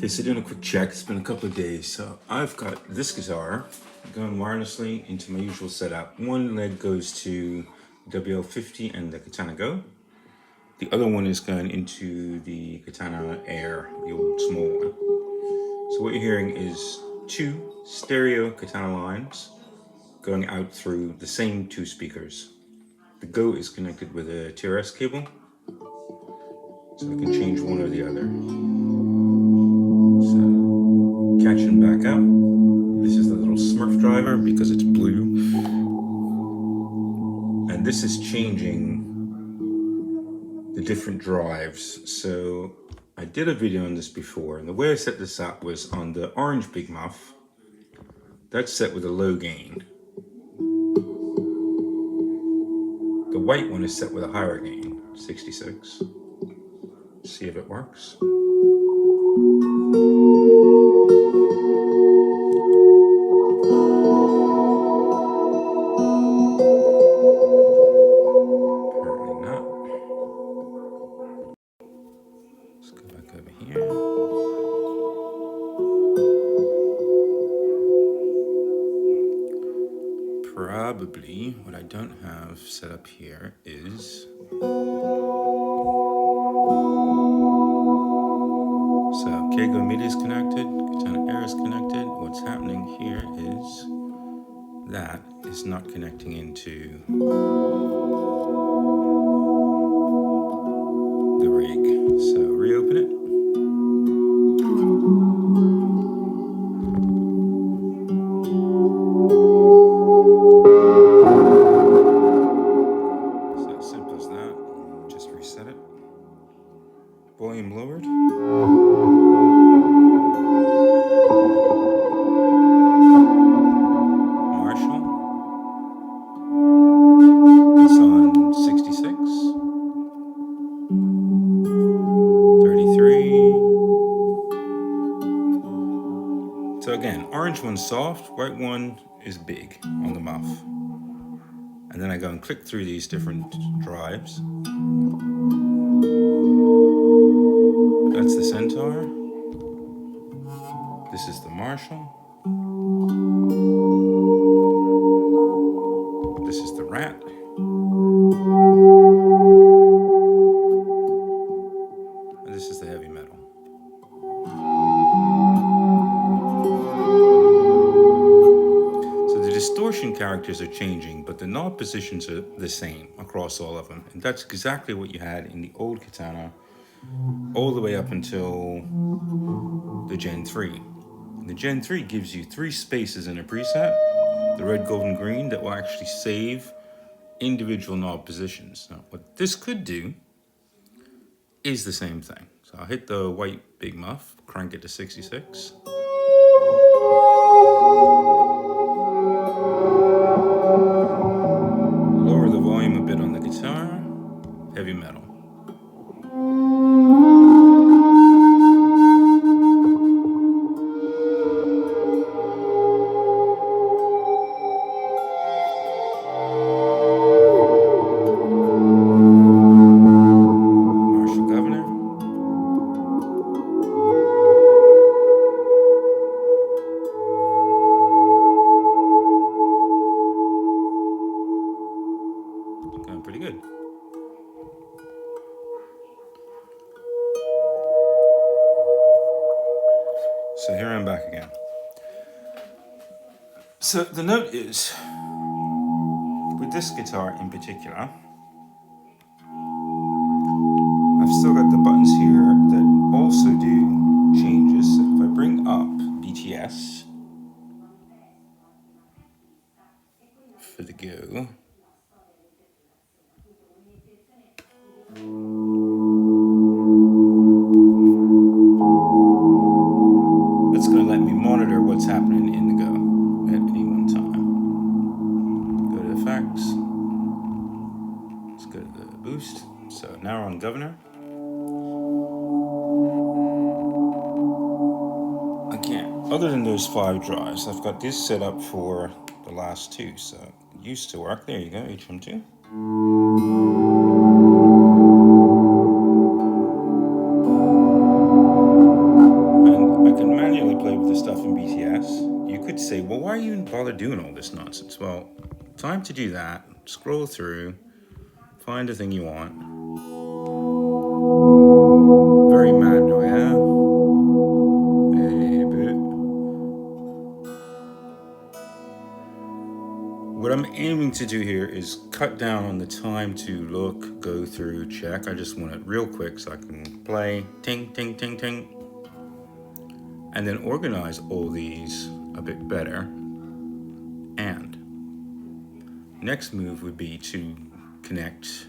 Okay, so doing a quick check. It's been a couple of days. So I've got this guitar going wirelessly into my usual setup. One leg goes to WL50 and the Katana Go. The other one is going into the Katana Air, the old small one. So what you're hearing is two stereo Katana lines going out through the same two speakers. The Go is connected with a TRS cable, so I can change one or the other. So catching back up. This is the little Smurf driver because it's blue. And this is changing the different drives. So I did a video on this before, and the way I set this up was on the orange Big Muff. That's set with a low gain. The white one is set with a higher gain, 66. See if it works. Apparently not. Let's go back over here. Probably what I don't have set up here is so Kago Midi is connected, Katana Air is connected. What's happening here is that is not connecting into the rig. So reopen it. It's as simple as that. Just reset it. Volume lowered. Marshall. It's on 66. 33. So again, orange one's soft, white one is big on the muff. And then I go and click through these different drives. That's the Centaur. This is the Marshall. This is the Rat. And this is the heavy metal. So the distortion characters are changing, but the knob positions are the same across all of them. And that's exactly what you had in the old Katana, all the way up until the Gen 3. The Gen 3 gives you 3 spaces in a preset, the red, gold, and green, that will actually save individual knob positions. Now, what this could do is the same thing. So I'll hit the white Big Muff, crank it to 66. Lower the volume a bit on the guitar, heavy metal. Going pretty good. So here I'm back again. So the note is, with this guitar in particular, I've still got the buttons here that also do changes. So if I bring up BTS for the Go, it's going to let me monitor what's happening in the Go at any one time. Go to effects. Let's go to the boost. So now we're on governor. Again, other than those 5 drives, I've got this set up for the last 2. So it used to work. There you go, HM2. And bother doing all this nonsense? Well, time to do that. Scroll through, find the thing you want. Very manual, yeah? Hey, boo. What I'm aiming to do here is cut down on the time to look, go through, check. I just want it real quick so I can play, ting, ting, ting, ting, and then organize all these a bit better. And next move would be to connect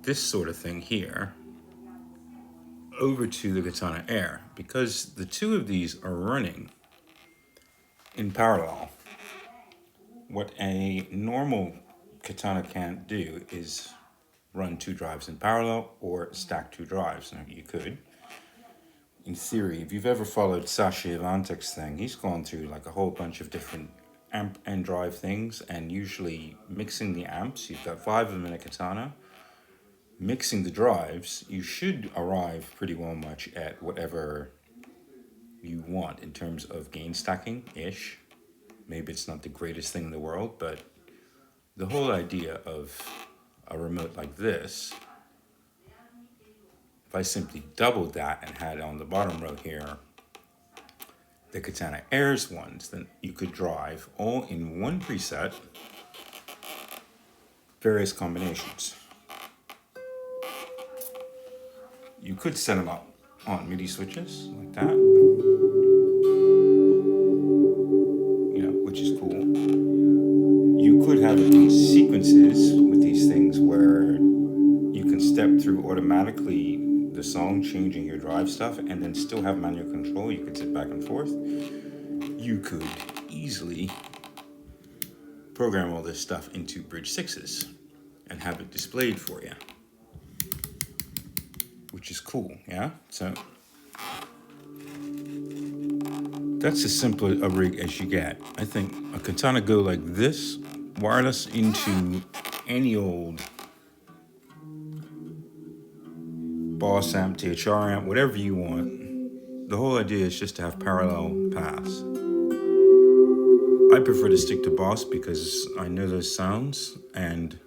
this sort of thing here over to the Katana Air, because the two of these are running in parallel. What a normal Katana can't do is run two drives in parallel or stack two drives. Now you could, in theory, if you've ever followed Sashi Avantek's thing, he's gone through like a whole bunch of different amp and drive things, and usually mixing the amps, you've got 5 of them in a Katana, mixing the drives, you should arrive pretty well much at whatever you want in terms of gain stacking-ish. Maybe it's not the greatest thing in the world, but the whole idea of a remote like this, if I simply doubled that and had on the bottom row here the Katana Air's ones, then you could drive all in one preset, various combinations. You could set them up on Midi switches like that, which is cool. You could have it in sequences with these things where you can step through automatically the song, changing your drive stuff, and then still have manual control. You could sit back and forth. You could easily program all this stuff into bridge 6s and have it displayed for you, which is cool, yeah? So that's as simple a rig as you get. I think a Katana Go like this, wireless into any old Boss amp, THR amp, whatever you want. The whole idea is just to have parallel paths. I prefer to stick to Boss because I know those sounds and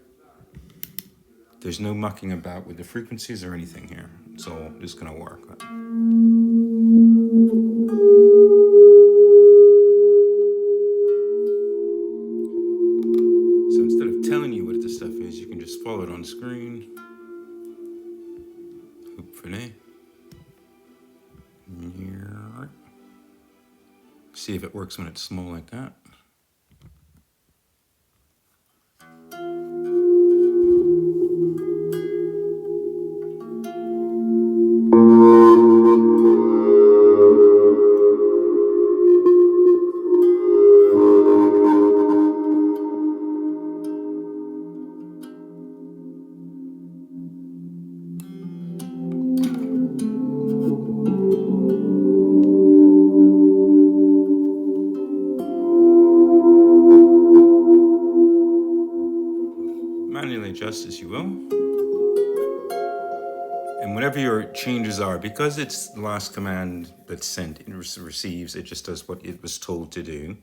there's no mucking about with the frequencies or anything here. It's all just gonna work. So instead of telling you what this stuff is, you can just follow it on screen. Hopefully. See if it works when it's small like that. Manually adjust as you will. And whatever your changes are, because it's the last command that's sent, it receives, it just does what it was told to do.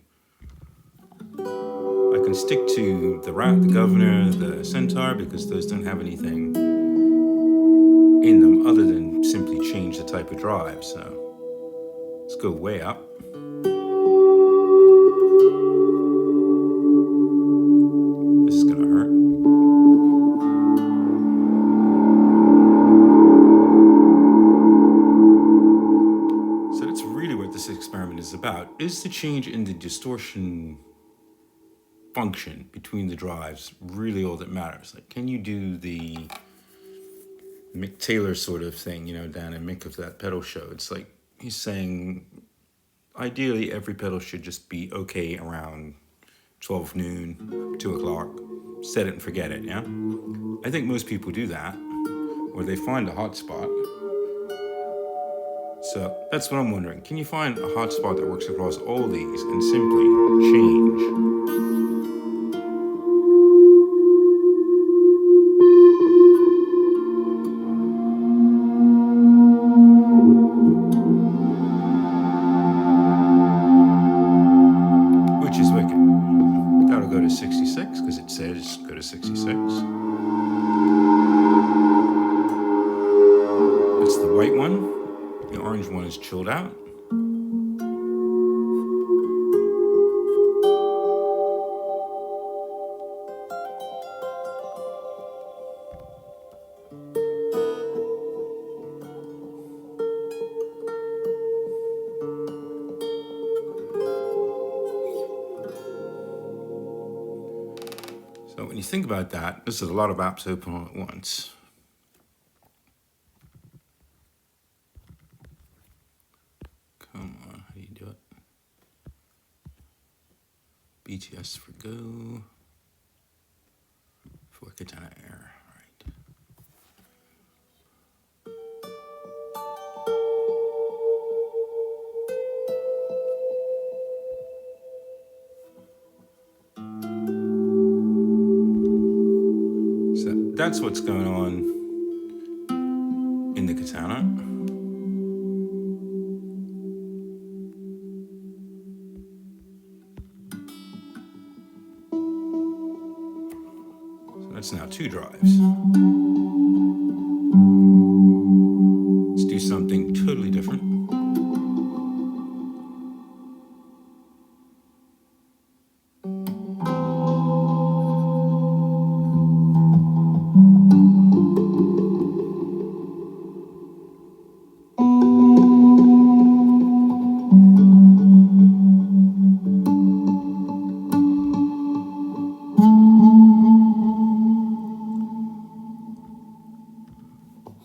I can stick to the rat, the governor, the centaur, because those don't have anything in them other than simply change the type of drive. So let's go way up. This is gonna hurt. So that's really what this experiment is about, is the change in the distortion function between the drives really all that matters? Like, can you do the Mick Taylor sort of thing, down in Mick of that pedal show? It's like he's saying ideally every pedal should just be okay around 12 noon, 2 o'clock, set it and forget it, yeah? I think most people do that, or they find a hotspot. So that's what I'm wondering. Can you find a hotspot that works across all these and simply change? out. So when you think about that, this is a lot of apps open all at once. Come on, how do you do it? BTS for Go. For Katana Air, right. So that's what's going on in the Katana. So that's now 2 drives. Let's do something totally different.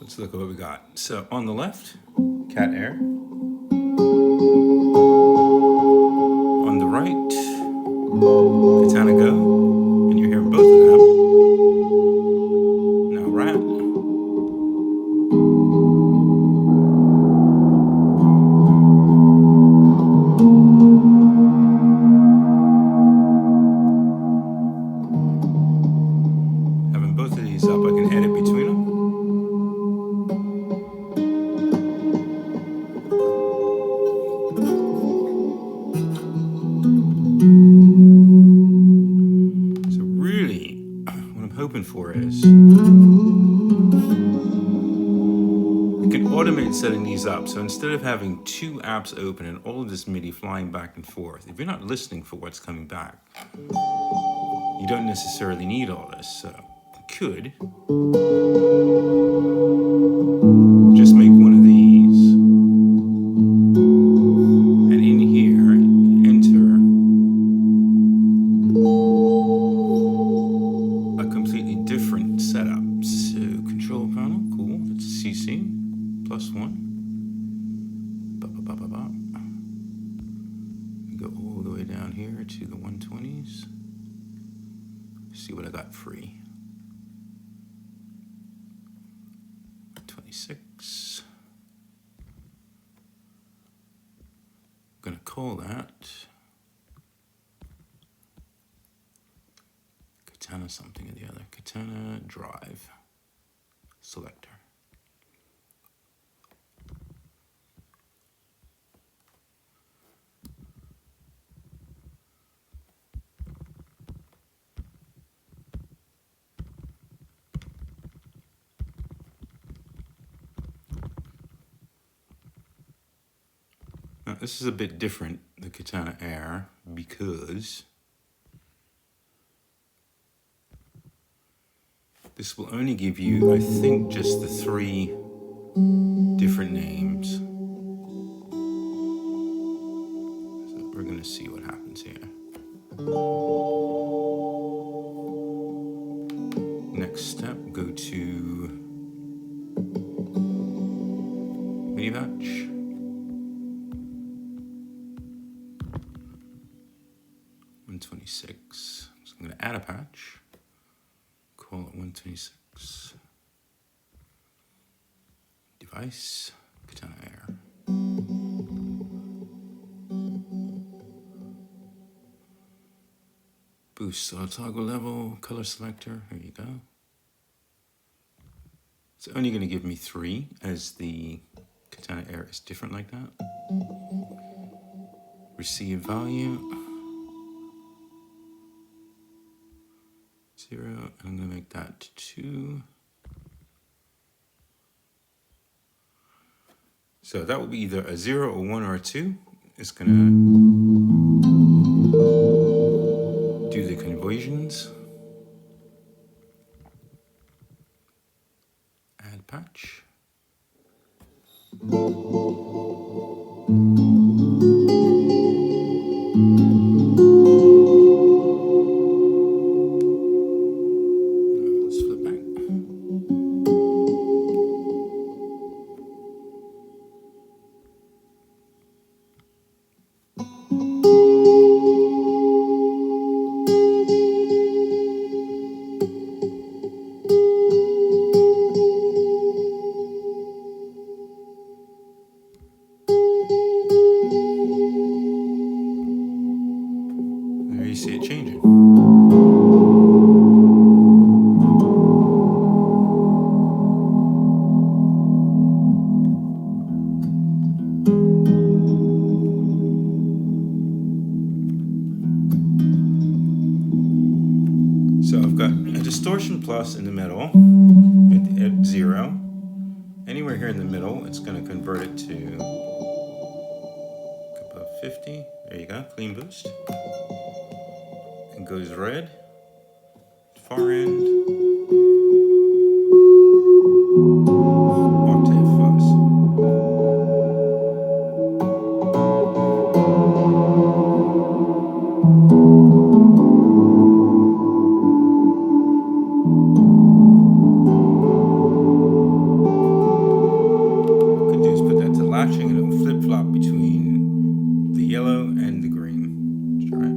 Let's look at what we got. So on the left, Kat Air. On the right, Katana Go. And you're hearing both of them. Now Rat. Having both of these up, I can edit between them. So really, what I'm hoping for is you can automate setting these up. So instead of having 2 apps open and all of this MIDI flying back and forth, if you're not listening for what's coming back, you don't necessarily need all this. So you could just make one of these, and in here, enter a completely different setup. So control panel, cool, that's CC, +1. Go all the way down here to the 120s. See what I got free. 26. I'm gonna call that Katana something or the other. Katana Drive Selector. Now, this is a bit different, the Katana Air, because this will only give you, I think, just the 3 different names. So we're gonna see what happens here. Next step, go to Midi batch. 126. So I'm gonna add a patch. Call it 126. Device, Katana Air. Boost toggle level, color selector, here you go. It's only going to give me 3, as the Katana Air is different like that. Receive value, 0, and I'm going to make that 2. So that will be either a 0, a 1, or a 2. It's going to do the conversions. Add patch. Let's flip back. There you see it changing. So I've got a distortion plus in the middle at 0. Anywhere here in the middle, it's going to convert it to above 50. There you go, clean boost. It goes red, far end, octave fuzz. What I could do is put that to latching and it will flip-flop between the yellow and the green. Let's try it.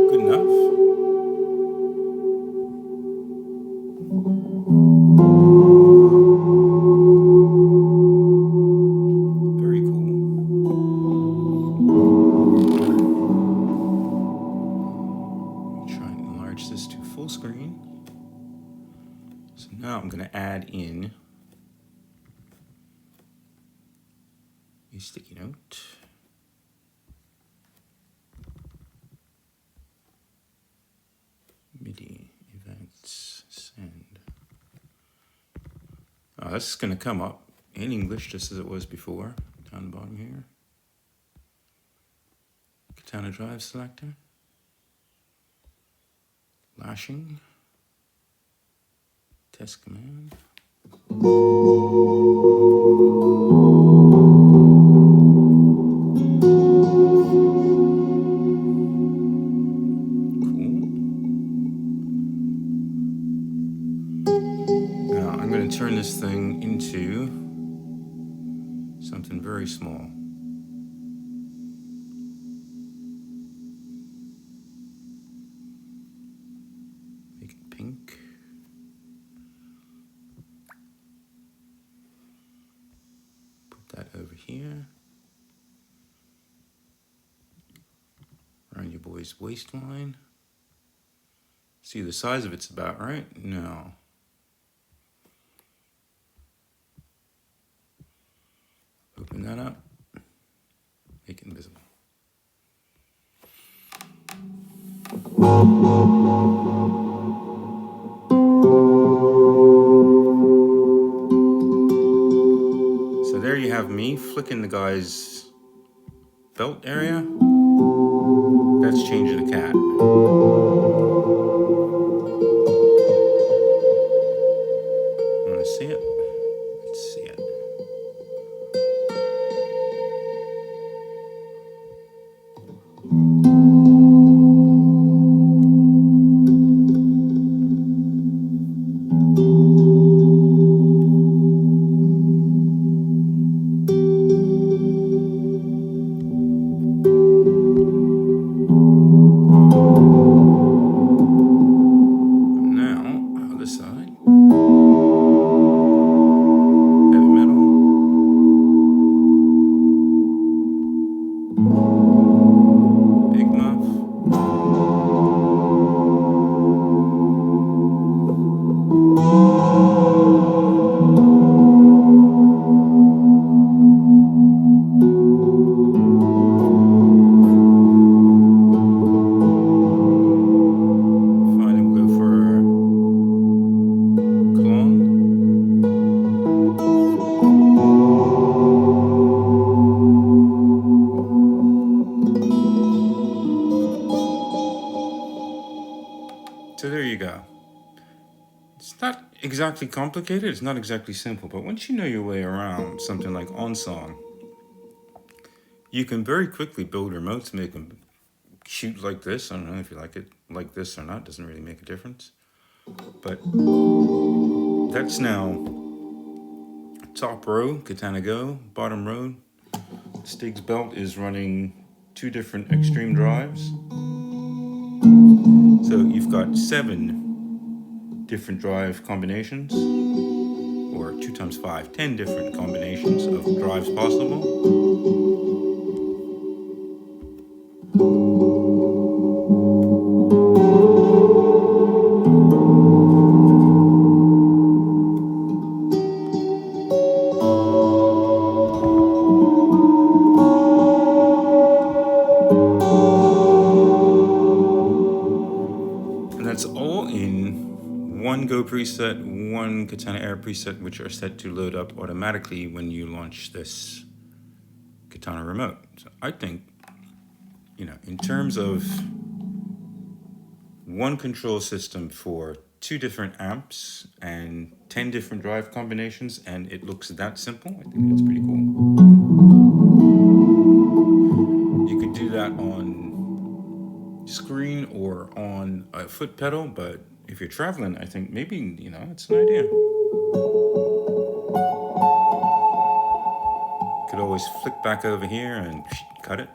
Good enough. Very cool. Try and enlarge this to full screen. So now I'm going to add in a sticky note. Midi events send. Oh, this is going to come up in English just as it was before, down the bottom here. Katana drive selector. Lashing. Test command. I'm going to turn this thing into something very small. Make it pink. Put that over here. Around your boy's waistline. See, the size of it's about right? No. Open that up, make it invisible. So there you have me flicking the guy's belt area. That's changing the cat. Want to see it? Let's see it. So there you go. It's not exactly complicated, it's not exactly simple, but once you know your way around something like OnSong, you can very quickly build remotes, make them shoot like this. I don't know if you like it like this or not, doesn't really make a difference. But that's now top row, Katana Go, bottom row. Stig's belt is running 2 different extreme drives. So you've got 7 different drive combinations, or 2 times 5, 10 different combinations of drives possible. And that's all in one Go preset, one Katana Air preset, which are set to load up automatically when you launch this Katana remote. So I think, in terms of one control system for 2 different amps and 10 different drive combinations, and it looks that simple, I think that's pretty cool. You could do that on screen or on a foot pedal, but if you're traveling, I think maybe, it's an idea. Could always flick back over here and cut it.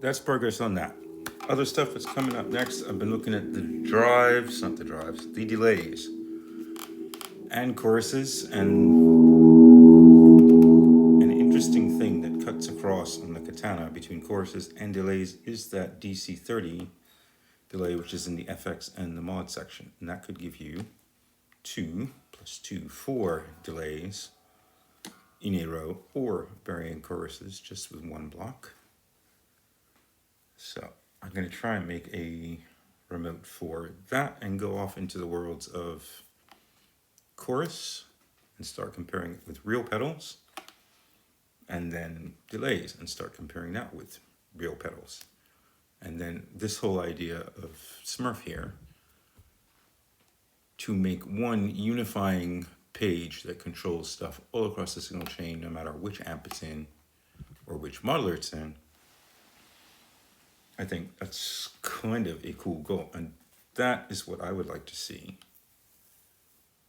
that's progress on that. Other stuff that's coming up next, I've been looking at the drives, not the drives, the delays and choruses, and an interesting thing that cuts across on the Katana between choruses and delays is that DC30 delay, which is in the FX and the mod section. And that could give you 2 plus 2, 4 delays in a row, or varying choruses just with one block. So I'm going to try and make a remote for that and go off into the worlds of chorus and start comparing it with real pedals, and then delays and start comparing that with real pedals. And then this whole idea of Smurf here to make one unifying page that controls stuff all across the signal chain, no matter which amp it's in or which modeler it's in. I think that's kind of a cool goal, and that is what I would like to see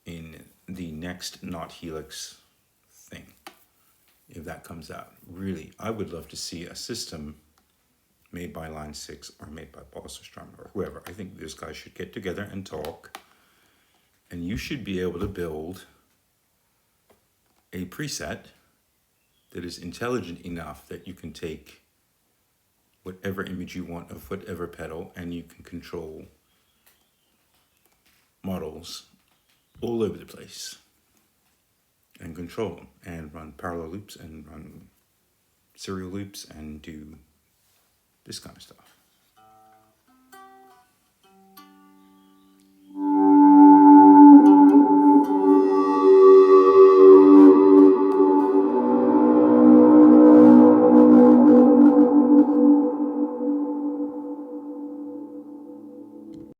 in the next Not Helix thing, if that comes out. Really, I would love to see a system made by Line 6 or made by Bosserstrom or whoever. I think those guys should get together and talk, and you should be able to build a preset that is intelligent enough that you can take whatever image you want of whatever pedal, and you can control models all over the place and control them and run parallel loops and run serial loops and do this kind of stuff.